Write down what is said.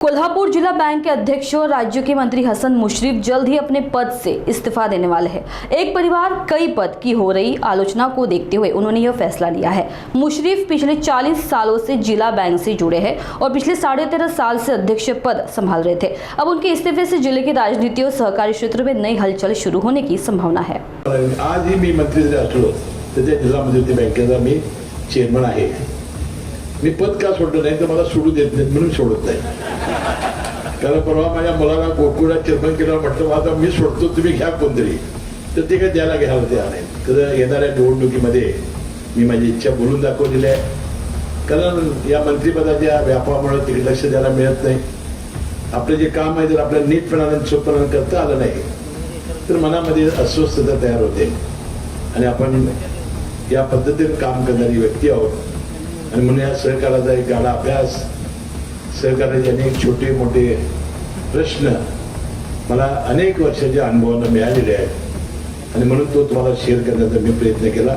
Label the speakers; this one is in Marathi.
Speaker 1: कोल्हापुर जिला बैंक के अध्यक्ष और राज्य के मंत्री हसन मुशर्रफ जल्द ही अपने पद से इस्तीफा देने वाले हैं। एक परिवार कई पद की हो रही आलोचना को देखते हुए उन्होंने यह फैसला लिया है। मुशर्रफ पिछले 40 सालों से जिला बैंक से जुड़े हैं और पिछले 13.5 साल से अध्यक्ष पद संभाल रहे थे। अब उनके इस्तीफे से जिले की राजनीति और सहकारी क्षेत्र में नई हलचल शुरू होने की संभावना है।
Speaker 2: आज ही मी मंत्री जरी असलो तर त्या जिल्हा मध्यवर्ती बँकेचा मी चेअरमन आहे। मी पद का सोडलं नाही तर मला सोडू देत नाहीत म्हणून सोडत नाही। कारण परवा माझ्या मुलाला गोकुळा चेअरमन केल्यावर म्हटलं आता मी सोडतो तुम्ही घ्या कोणतरी, तर ते काय द्यायला घ्यायला तयार नाही। तर येणाऱ्या निवडणुकीमध्ये मी माझी इच्छा बोलून दाखवलेली आहे। कारण या मंत्रिपदाच्या व्यापारामुळे तिकडे लक्ष द्यायला मिळत नाही। आपलं जे काम आहे जर आपल्याला नीटपणाने चोखपणाने करता आलं नाही तर मनामध्ये अस्वस्थता तयार होते आणि आपण या पद्धतीने काम करणारी व्यक्ती आहोत। आणि म्हणून या सहकाराचा एक गाढा अभ्यास, सहकाराचे अनेक छोटे मोठे प्रश्न मला अनेक वर्षाच्या अनुभवानं मिळालेले आहेत आणि म्हणून तो तुम्हाला शेअर करण्याचा मी प्रयत्न केला।